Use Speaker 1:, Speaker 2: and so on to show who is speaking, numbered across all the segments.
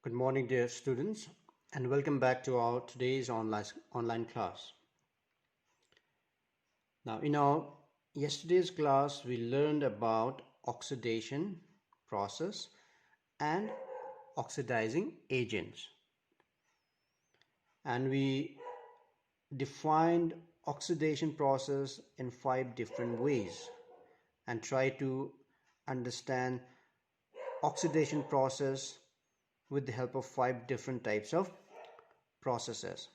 Speaker 1: Good morning, dear students, and welcome back to our today's online class. Now, in our yesterday's class, we learned about oxidation process and oxidizing agents, and we defined oxidation process in 5 different ways and try to understand oxidation process with the help of 5 different types of processes.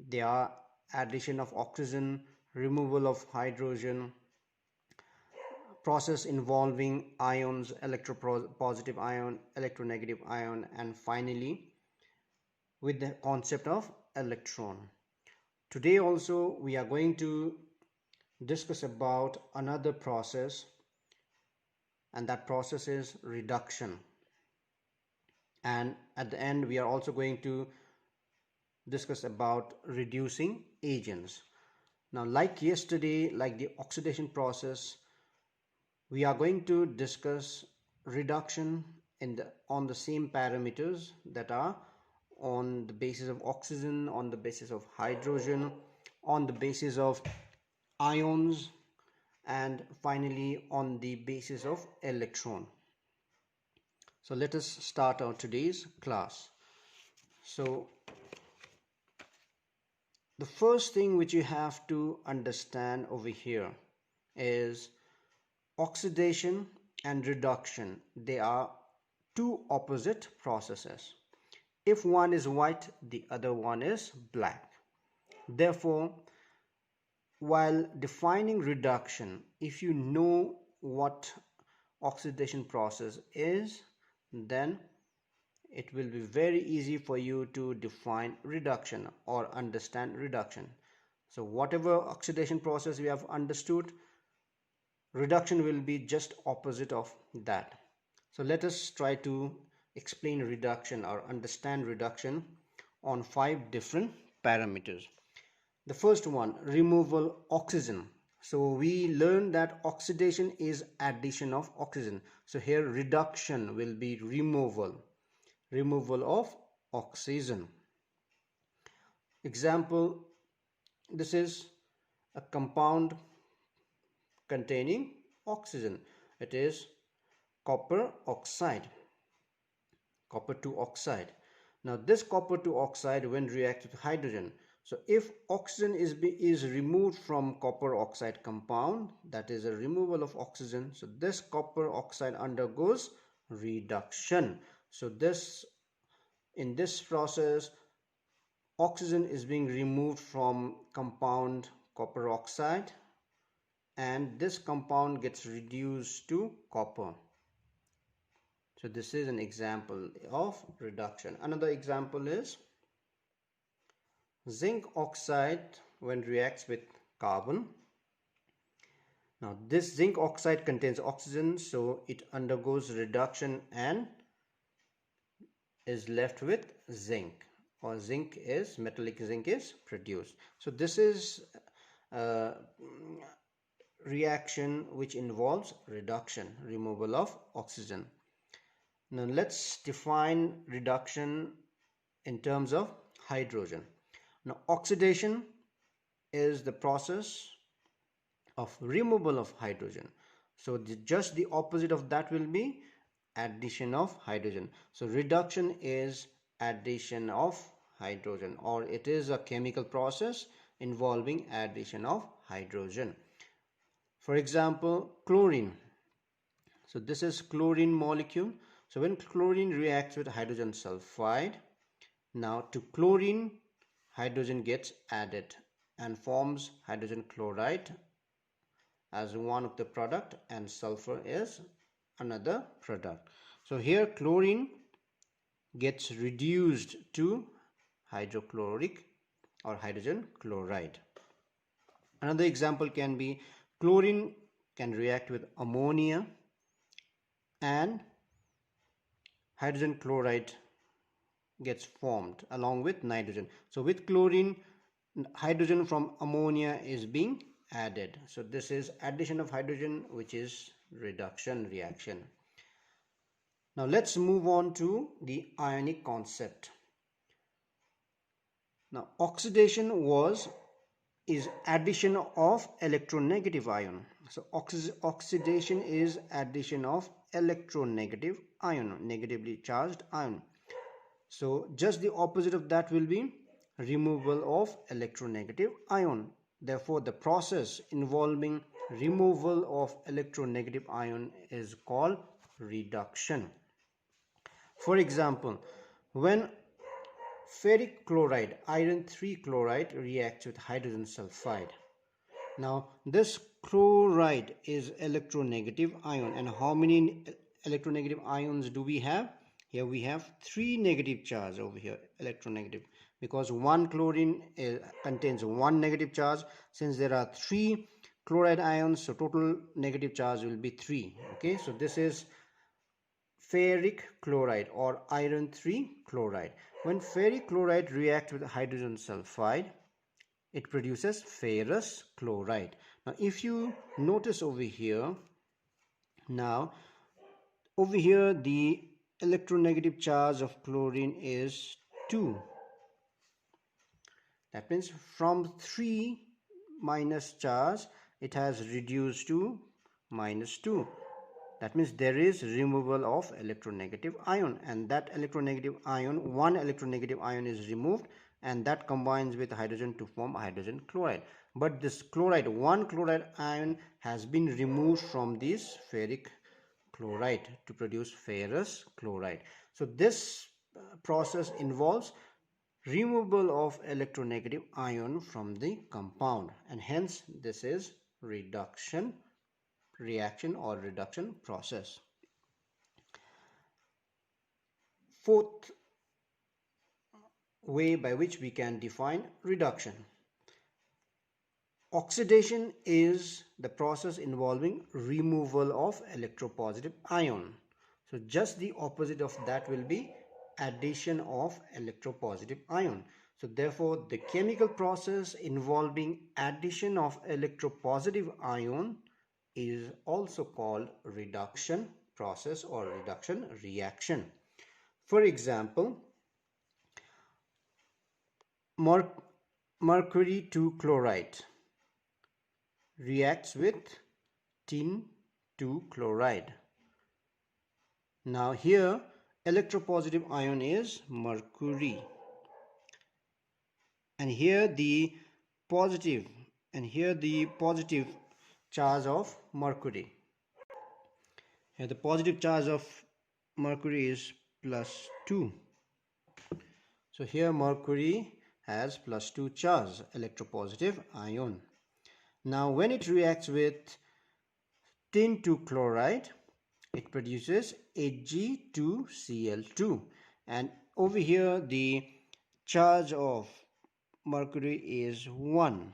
Speaker 1: They are addition of oxygen, removal of hydrogen, process involving ions, electropositive ion, electronegative ion, and finally with the concept of electron. Today also we are going to discuss about another process, and that process is reduction. And at the end we are also going to discuss about reducing agents. Now, like yesterday, like the oxidation process, we are going to discuss reduction on the same parameters that are on the basis of oxygen, on the basis of hydrogen, on the basis of ions, and finally on the basis of electron. So let us start our today's class. So the first thing which you have to understand over here is oxidation and reduction. They are two opposite processes. If one is white, the other one is black. Therefore, while defining reduction, if you know what oxidation process is, then it will be very easy for you to define reduction or understand reduction. So whatever oxidation process we have understood, reduction will be just opposite of that. So let us try to explain reduction or understand reduction on 5 different parameters. The first one, removal oxygen. So we learned that oxidation is addition of oxygen. So here reduction will be removal of oxygen. Example, this is a compound containing oxygen. It is copper oxide, copper 2 oxide. Now this copper 2 oxide when reacts with hydrogen, so if oxygen is removed from copper oxide compound, that is a removal of oxygen, so this copper oxide undergoes reduction. So in this process, oxygen is being removed from compound copper oxide and this compound gets reduced to copper. So this is an example of reduction. Another example is zinc oxide when reacts with carbon. Now this zinc oxide contains oxygen, so it undergoes reduction and is left with zinc, or metallic zinc is produced. So this is a reaction which involves reduction, removal of oxygen. Now let's define reduction in terms of hydrogen. Now oxidation is the process of removal of hydrogen. So just the opposite of that will be addition of hydrogen. So reduction is addition of hydrogen, or it is a chemical process involving addition of hydrogen. For example, chlorine. So this is chlorine molecule. So when chlorine reacts with hydrogen sulfide, now to chlorine hydrogen gets added and forms hydrogen chloride as one of the product, and sulfur is another product. So here chlorine gets reduced to hydrochloric or hydrogen chloride. Another example can be chlorine can react with ammonia and hydrogen chloride gets formed along with nitrogen. So with chlorine, hydrogen from ammonia is being added. So this is addition of hydrogen, which is reduction reaction. Now let's move on to the ionic concept. Now oxidation is addition of electronegative ion. So oxidation is addition of electronegative ion, negatively charged ion. So just the opposite of that will be removal of electronegative ion. Therefore, the process involving removal of electronegative ion is called reduction. For example, when ferric chloride, iron 3 chloride, reacts with hydrogen sulfide. Now, this chloride is electronegative ion, and how many electronegative ions do we have? Here we have 3 negative charge over here, electronegative, because one chlorine contains 1 negative charge. Since there are 3 chloride ions, so total negative charge will be 3. Okay, so this is ferric chloride or iron 3 chloride. When ferric chloride reacts with hydrogen sulfide, it produces ferrous chloride. Now if you notice over here, now over here the electronegative charge of chlorine is 2. That means from 3 minus charge it has reduced to minus 2. That means there is removal of electronegative ion, and that electronegative ion, one electronegative ion is removed, and that combines with hydrogen to form hydrogen chloride. But this chloride, one chloride ion has been removed from this ferric chloride to produce ferrous chloride. So this process involves removal of electronegative ion from the compound, and hence this is reduction reaction or reduction process. Fourth way by which we can define reduction. Oxidation is the process involving removal of electropositive ion. So just the opposite of that will be addition of electropositive ion. So therefore the chemical process involving addition of electropositive ion is also called reduction process or reduction reaction. For example, mercury 2 chloride reacts with tin 2 chloride. Now here electropositive ion is mercury, and here the positive charge of mercury. Here the positive charge of mercury is plus 2. So here mercury has plus 2 charge, electropositive ion. Now when it reacts with tin 2 chloride, it produces Hg2Cl2, and over here the charge of mercury is 1.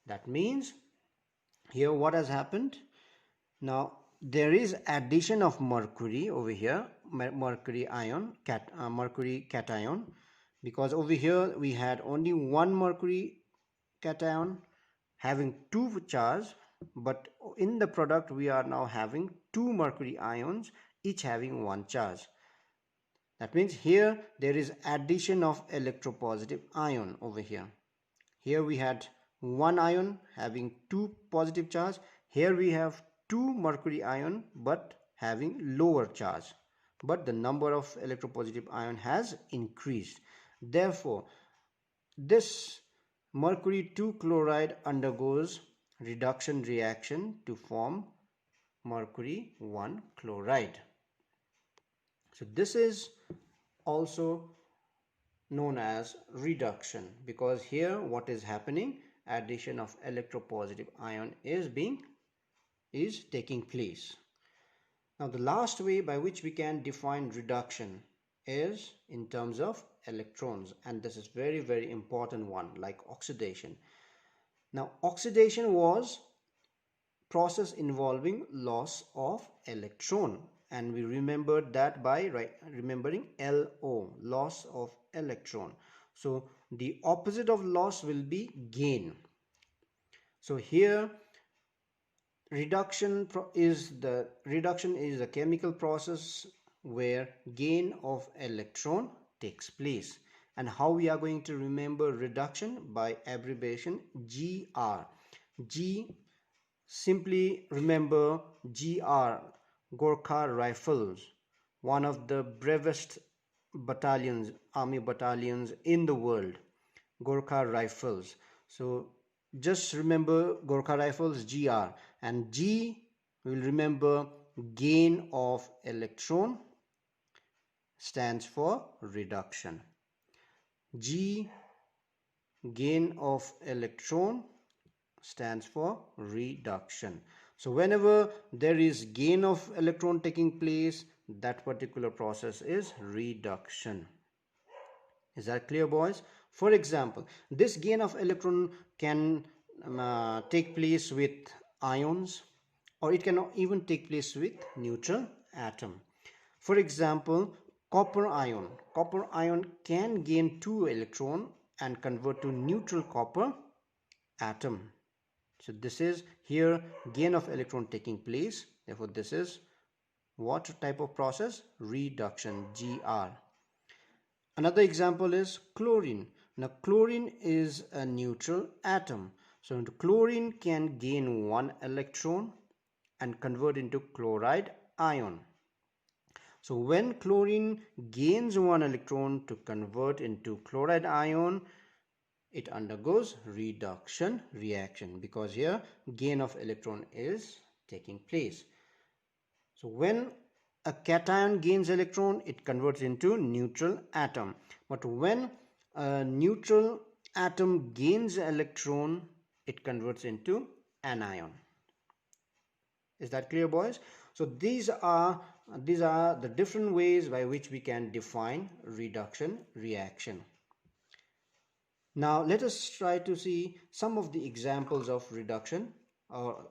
Speaker 1: That means here what has happened? Now there is addition of mercury over here, mercury cation, because over here we had only one mercury cation having 2 charge, but in the product we are now having 2 mercury ions each having 1 charge. That means here there is addition of electropositive ion over here. Here we had 1 ion having 2 positive charge. Here we have 2 mercury ion but having lower charge, but the number of electropositive ion has increased. Therefore this mercury 2 chloride undergoes reduction reaction to form mercury 1 chloride. So this is also known as reduction, because here what is happening, addition of electropositive ion is taking place. Now the last way by which we can define reduction is in terms of electrons, and this is very, very important one, like oxidation. Now oxidation was process involving loss of electron, and we remembered that by remembering LO, loss of electron. So the opposite of loss will be gain. So here Reduction is a chemical process where gain of electron takes place. And how we are going to remember reduction? By abbreviation GR. G, simply remember GR, Gorkha Rifles, one of the bravest battalions, army battalions in the world, Gorkha Rifles. So just remember Gorkha Rifles GR, and G will remember gain of electron, stands for reduction. G, gain of electron, stands for reduction. So whenever there is gain of electron taking place, that particular process is reduction. Is that clear, boys? For example, this gain of electron can take place with ions, or it can even take place with neutral atom. For example, copper ion. Copper ion can gain 2 electron and convert to neutral copper atom. So this is here gain of electron taking place. Therefore, this is what type of process? Reduction, GR. Another example is chlorine. Now chlorine is a neutral atom. So chlorine can gain 1 electron and convert into chloride ion. So when chlorine gains 1 electron to convert into chloride ion, it undergoes reduction reaction, because here gain of electron is taking place. So when a cation gains electron, it converts into neutral atom. But when a neutral atom gains electron, it converts into anion. Is that clear, boys? So these are the different ways by which we can define reduction reaction. Now let us try to see some of the examples of reduction, or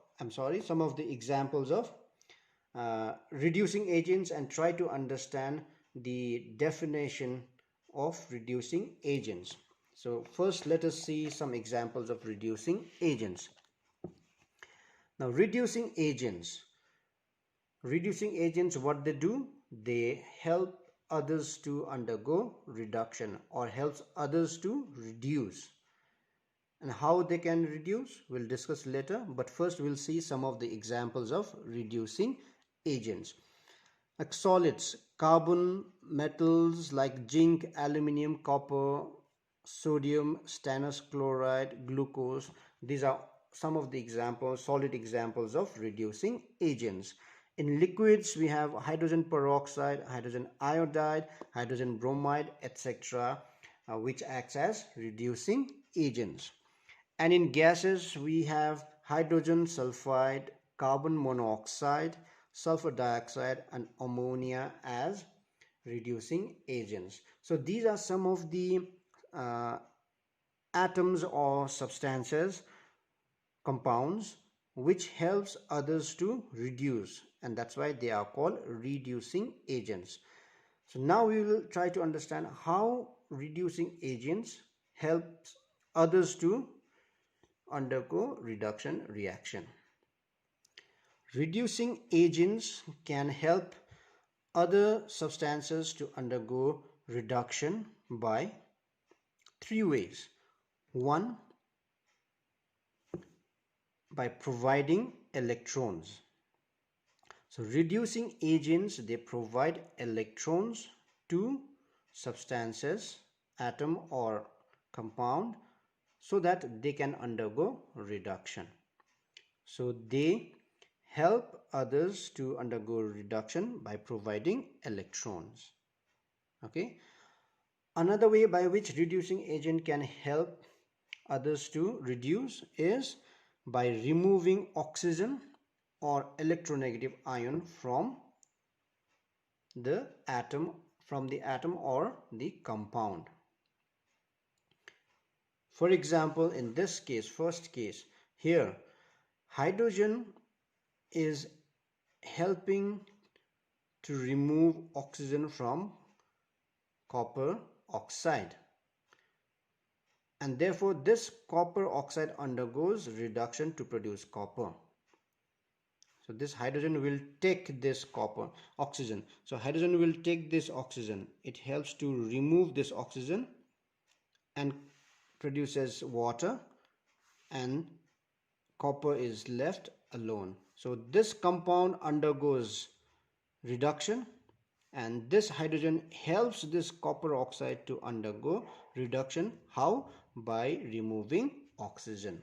Speaker 1: some of the examples of reducing agents, and try to understand the definition of reducing agents. So first let us see some examples of reducing agents. Now reducing agents, what they do? They help others to undergo reduction, or helps others to reduce. And how they can reduce, we'll discuss later, but first we'll see some of the examples of reducing agents. Like solids, carbon, metals like zinc, aluminium, copper, sodium, stannous chloride, glucose. These are some of the examples, solid examples of reducing agents. In liquids, we have hydrogen peroxide, hydrogen iodide, hydrogen bromide, etc., which acts as reducing agents. And in gases, we have hydrogen sulfide, carbon monoxide, sulfur dioxide, and ammonia as reducing agents. So these are some of the atoms or substances, compounds, which helps others to reduce, and that's why they are called reducing agents. So now we will try to understand how reducing agents helps others to undergo reduction reaction. Reducing agents can help other substances to undergo reduction by 3 ways. 1, by providing electrons. So reducing agents, they provide electrons to substances, atom or compound, so that they can undergo reduction. So they help others to undergo reduction by providing electrons. Okay. Another way by which reducing agent can help others to reduce is by removing oxygen or electronegative ion from the atom or the compound. For example, in this case, first case here, hydrogen is helping to remove oxygen from copper oxide, and therefore this copper oxide undergoes reduction to produce copper. So this hydrogen will take this oxygen. So hydrogen will take this oxygen. It helps to remove this oxygen and produces water, and copper is left alone. So this compound undergoes reduction, and this hydrogen helps this copper oxide to undergo reduction. How? By removing oxygen.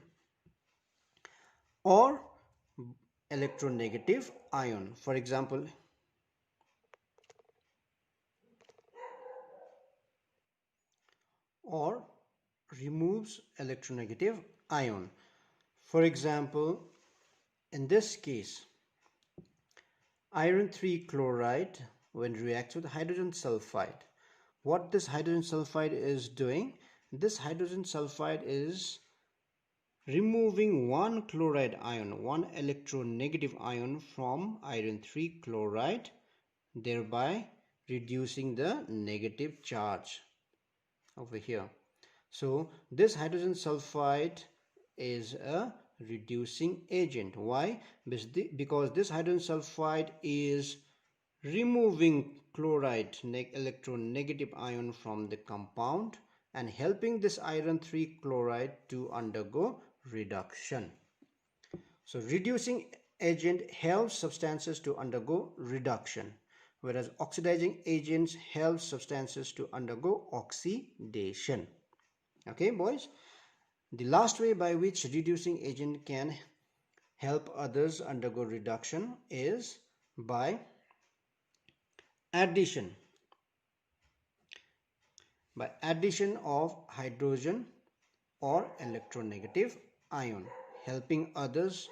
Speaker 1: Or electronegative ion, for example, or removes electronegative ion. For example, in this case, iron 3 chloride, when reacts with hydrogen sulfide, what this hydrogen sulfide is doing, this hydrogen sulfide is removing one chloride ion, one electronegative ion from iron 3 chloride, thereby reducing the negative charge over here. So this hydrogen sulfide is a reducing agent. Why? Because this hydrogen sulfide is removing chloride electronegative ion from the compound and helping this iron 3 chloride to undergo reduction. So reducing agent helps substances to undergo reduction, whereas oxidizing agents help substances to undergo oxidation. Okay, boys? The last way by which reducing agent can help others undergo reduction is by addition. By addition of hydrogen or electronegative ion, helping others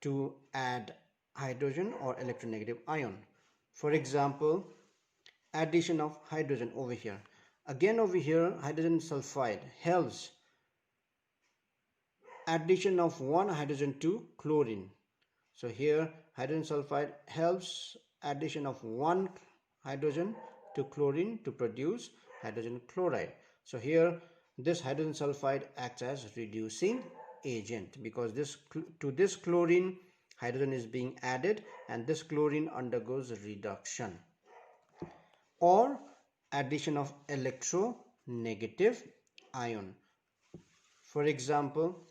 Speaker 1: to add hydrogen or electronegative ion. For example, addition of hydrogen over here. Again over here, hydrogen sulfide helps addition of one hydrogen to chlorine. So here hydrogen sulfide helps addition of one hydrogen to chlorine to produce hydrogen chloride. So here this hydrogen sulfide acts as reducing agent, because to this chlorine hydrogen is being added and this chlorine undergoes reduction. Or addition of electronegative ion. For example,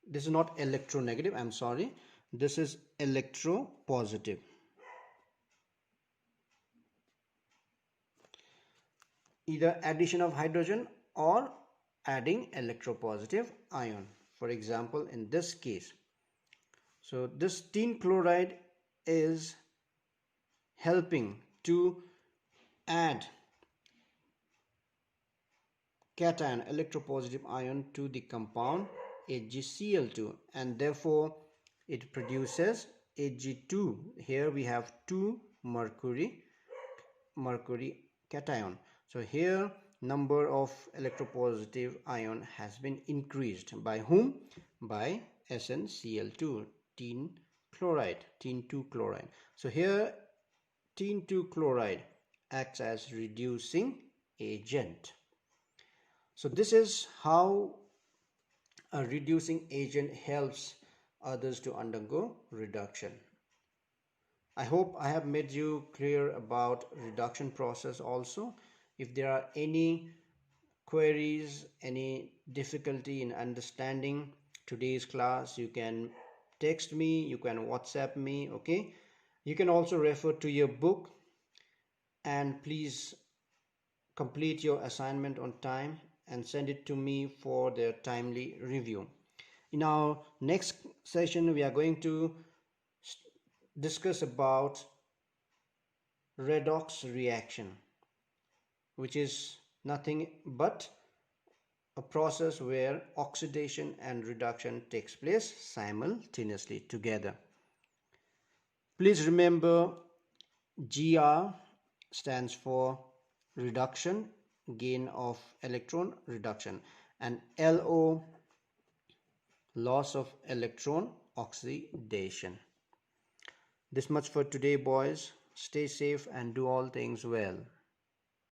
Speaker 1: this is not electronegative, I'm sorry, this is electropositive. Either addition of hydrogen or adding electropositive ion. For example, in this case, so this tin chloride is helping to add cation, electropositive ion, to the compound AgCl2, and therefore it produces Ag2. Here we have 2 mercury cation. So here number of electropositive ion has been increased. By whom? By SnCl2, tin chloride, tin 2 chloride. So here tin 2 chloride acts as reducing agent. So this is how a reducing agent helps others to undergo reduction. I hope I have made you clear about reduction process also. If there are any queries, any difficulty in understanding today's class, you can text me, you can WhatsApp me, okay? You can also refer to your book, and please complete your assignment on time and send it to me for their timely review. In our next session, we are going to discuss about redox reaction, which is nothing but a process where oxidation and reduction takes place simultaneously together. Please remember, GR stands for reduction, gain of electron reduction, and LO, loss of electron oxidation. This much for today, boys. Stay safe and do all things well.